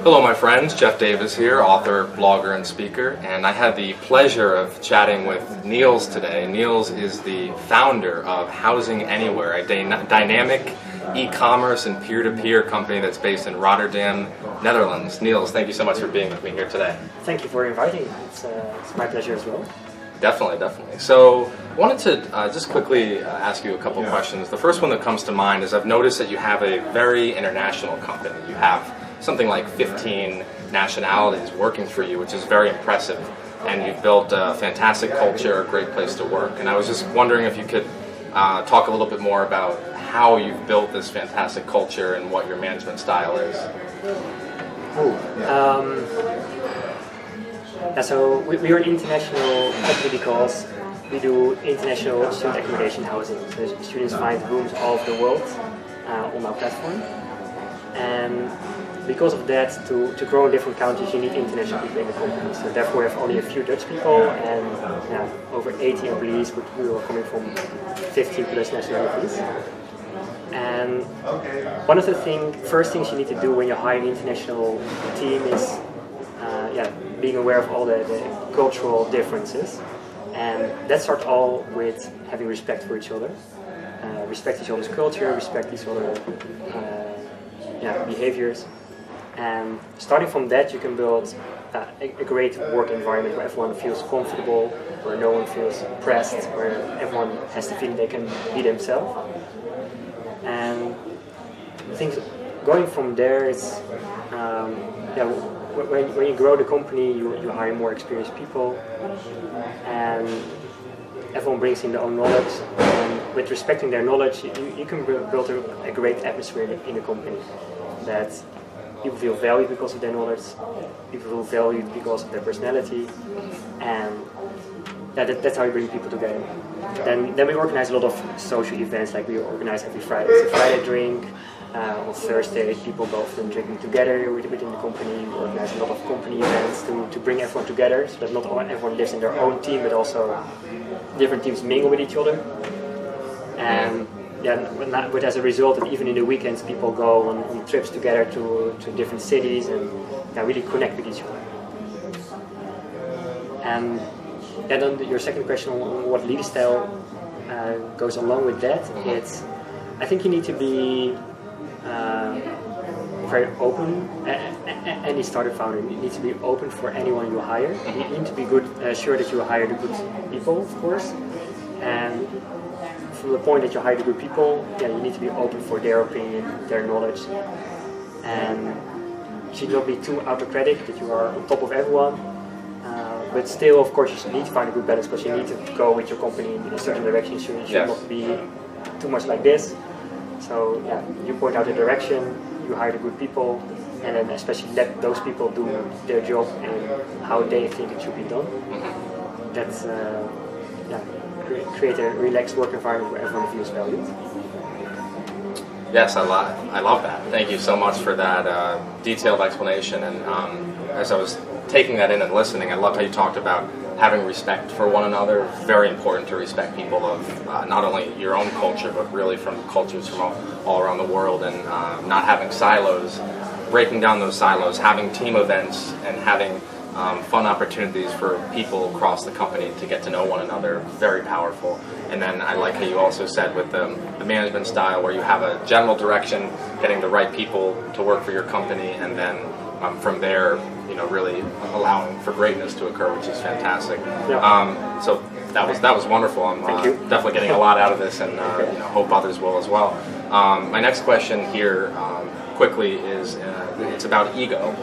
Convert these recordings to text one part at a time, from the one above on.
Hello my friends, Jeff Davis here, author, blogger, and speaker, and I had the pleasure of chatting with Niels today. Niels is the founder of HousingAnywhere, a dynamic e-commerce and peer-to-peer company that's based in Rotterdam, Netherlands. Niels, thank you so much for being with me here today. Thank you for inviting me. It's my pleasure as well. Definitely, definitely. So, I wanted to just quickly ask you a couple questions. The first one that comes to mind is I've noticed that you have a very international company. You have something like 15 nationalities working for you, which is very impressive. And you've built a fantastic culture, a great place to work. And I was just wondering if you could talk a little bit more about how you've built this fantastic culture and what your management style is. So we are an international company because we do international student accommodation housing. So students find rooms all over the world on our platform. And because of that, to grow in different countries, you need international people in the company. So therefore we have only a few Dutch people and over 80 employees, but we are coming from 15 plus nationalities. And one of the first things you need to do when you hire an international team is being aware of all the cultural differences. And that starts all with having respect for each other. Respect each other's culture, respect each other's behaviors. And starting from that, you can build a great work environment where everyone feels comfortable, where no one feels pressed, where everyone has the feeling they can be themselves. And I think going from there is, when you grow the company, you hire more experienced people, and everyone brings in their own knowledge. And with respecting their knowledge, you can build a great atmosphere in the company. That people feel valued because of their knowledge, people feel valued because of their personality, and that's how you bring people together. Then we organize a lot of social events, like we organize every Friday. It's a Friday drink. On Thursday, people go for them drinking together within the company. We organize a lot of company events to bring everyone together, so that not everyone lives in their own team, but also different teams mingle with each other. And but as a result, and even in the weekends, people go on trips together to different cities and really connect with each other. And then your second question on what leader style goes along with that, I think you need to be very open. Any startup founder needs to be open for anyone you hire. You need to be sure that you hire the good people, of course. And from the point that you hire the good people, you need to be open for their opinion, their knowledge. And you should not be too autocratic that you are on top of everyone. But still, of course, you need to find a good balance because you need to go with your company in a certain direction. So you should not be too much like this. So you point out the direction, you hire the good people, and then especially let those people do their job and how they think it should be done. That's create a relaxed work environment where everyone feels valued. Yes, I love that. Thank you so much for that detailed explanation. And as I was taking that in and listening, I loved how you talked about having respect for one another. Very important to respect people of not only your own culture, but really from cultures from all around the world, and not having silos, breaking down those silos, having team events, and having fun opportunities for people across the company to get to know one another. Very powerful. And then I like how you also said with the management style where you have a general direction, getting the right people to work for your company, and then from there, really allowing for greatness to occur, which is fantastic. So that was wonderful. I'm definitely getting a lot out of this, and hope others will as well. My next question here, quickly, is it's about ego.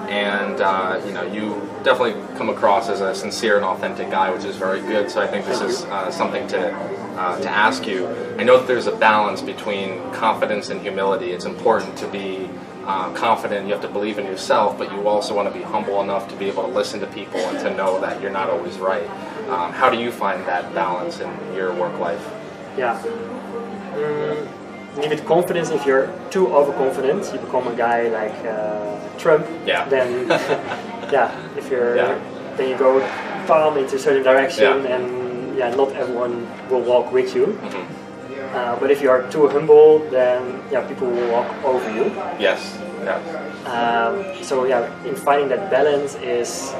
And you definitely come across as a sincere and authentic guy, which is very good. So I think this is something to ask you. I know that there's a balance between confidence and humility. It's important to be confident. You have to believe in yourself, but you also want to be humble enough to be able to listen to people and to know that you're not always right. How do you find that balance in your work life? You need confidence. If you're too overconfident, you become a guy like Trump. Then if you're then you go palm into a certain direction, and not everyone will walk with you. But if you are too humble, then people will walk over you. Yes. Yeah. So yeah, in finding that balance is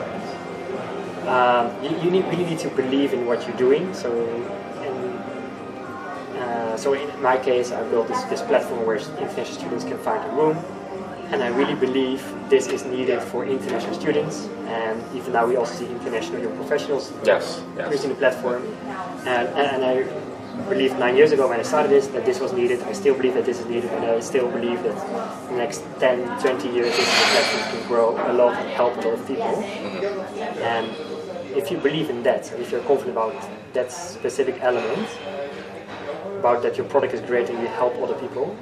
you really need to believe in what you're doing. So so in my case, I built this platform where international students can find a room, and I really believe this is needed for international students. And even now, we also see international young professionals using the platform. And I believed 9 years ago when I started this that this was needed. I still believe that this is needed, and I still believe that in the next 10, 20 years, this platform can grow a lot and help a lot of people. And if you believe in that, if you're confident about that specific element, about that your product is great and you help other people,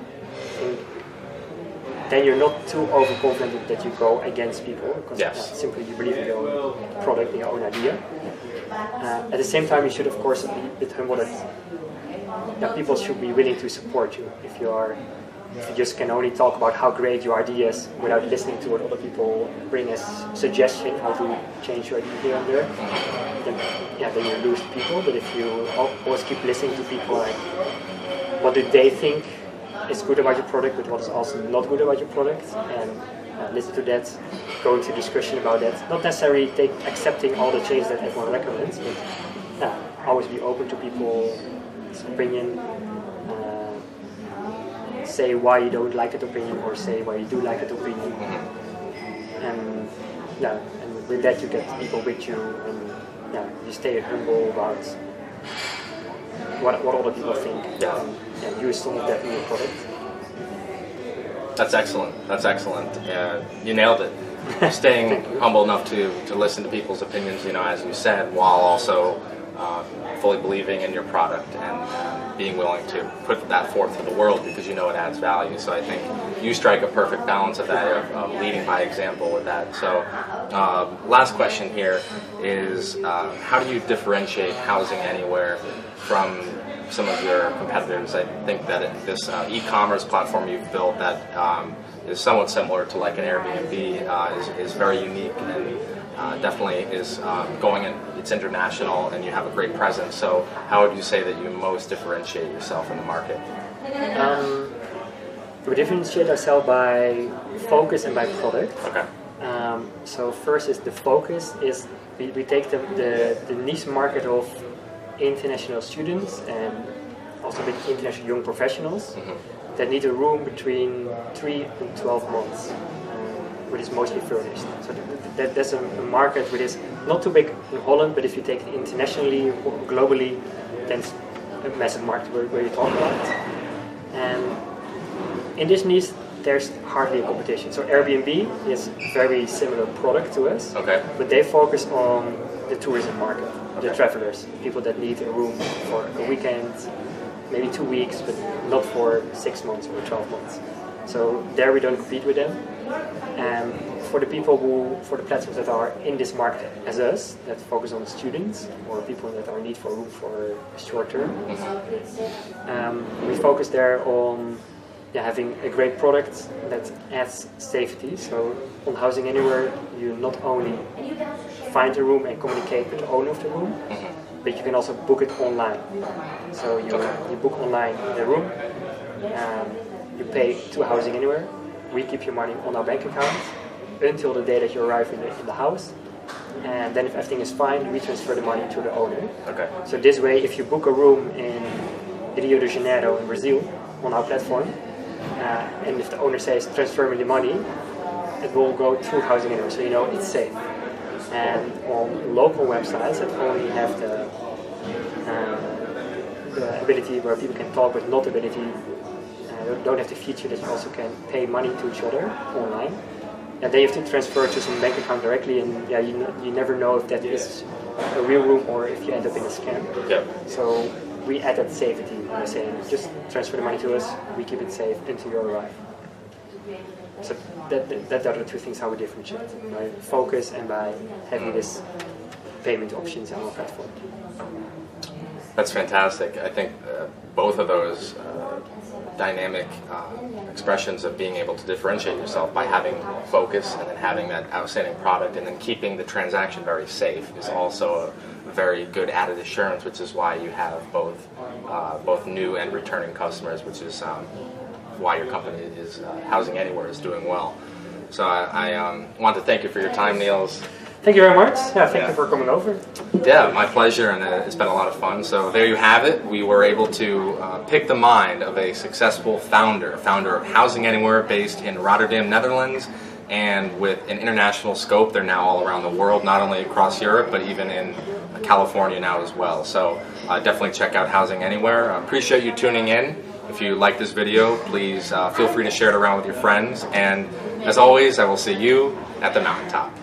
then you're not too overconfident that you go against people, because simply you believe in your own product, in your own idea. At the same time, you should of course be a bit humble that people should be willing to support you. If you just can only talk about how great your idea is without listening to what other people bring as suggestion how to change your idea here and there, then you lose people. But if you always keep listening to people, like what do they think is good about your product, but what is also not good about your product, and listen to that, go into discussion about that. Not necessarily accepting all the changes that everyone recommends, but always be open to people's opinion. Say why you don't like that opinion, or say why you do like that opinion, and with that you get people with you, and you stay humble about what other people think. And use some of that in your product. That's excellent. That's excellent. You nailed it. Staying humble enough to listen to people's opinions, as you said, while also fully believing in your product and being willing to put that forth to the world because you know it adds value. So I think you strike a perfect balance of that, of leading by example with that. So last question here is, how do you differentiate HousingAnywhere from some of your competitors? I think that this e-commerce platform you've built that is somewhat similar to like an Airbnb is very unique and definitely is going in. It's international and you have a great presence. So how would you say that you most differentiate yourself in the market? We differentiate ourselves by focus and by product. Okay. So first is the focus is we take the niche market of international students and also big international young professionals that need a room between 3 and 12 months, which is mostly furnished. So that's a market which is not too big in Holland, but if you take it internationally or globally, then it's a massive market where you talk about. And in this niche, there's hardly a competition. So Airbnb is a very similar product to us, but they focus on the tourism market, the travelers, people that need a room for a weekend, maybe 2 weeks, but not for 6 months or 12 months. So there we don't compete with them. And for the platforms that are in this market as us, that focus on students or people that are in need for a room for a short term, we focus there on having a great product that adds safety. So on HousingAnywhere, you not only find a room and communicate with the owner of the room, but you can also book it online. So you book online the room, you pay to HousingAnywhere, we keep your money on our bank account until the day that you arrive in the house, and then if everything is fine, we transfer the money to the owner. So this way, if you book a room in Rio de Janeiro in Brazil on our platform, and if the owner says transfer me the money, it will go through HousingAnywhere, so you know it's safe. And on local websites that only have the ability where people can talk but not the ability, don't have the feature that you also can pay money to each other online, and then you have to transfer to some bank account directly, and you never know if that is a real room or if you end up in a scam. So we add that safety by saying just transfer the money to us, we keep it safe until you arrive. So that are the two things how we differentiate, by focus and by having this payment options on our platform. That's fantastic. I think both of those dynamic expressions of being able to differentiate yourself by having focus and then having that outstanding product and then keeping the transaction very safe is also a very good added assurance, which is why you have both new and returning customers, which is why your company is HousingAnywhere is doing well. So I want to thank you for your time, Niels. Thank you very much. Yeah, thank you for coming over. Yeah, my pleasure, and it's been a lot of fun. So there you have it. We were able to pick the mind of a successful founder of HousingAnywhere, based in Rotterdam, Netherlands, and with an international scope. They're now all around the world, not only across Europe, but even in California now as well. So definitely check out HousingAnywhere. I appreciate you tuning in. If you like this video, please feel free to share it around with your friends. And as always, I will see you at the mountaintop.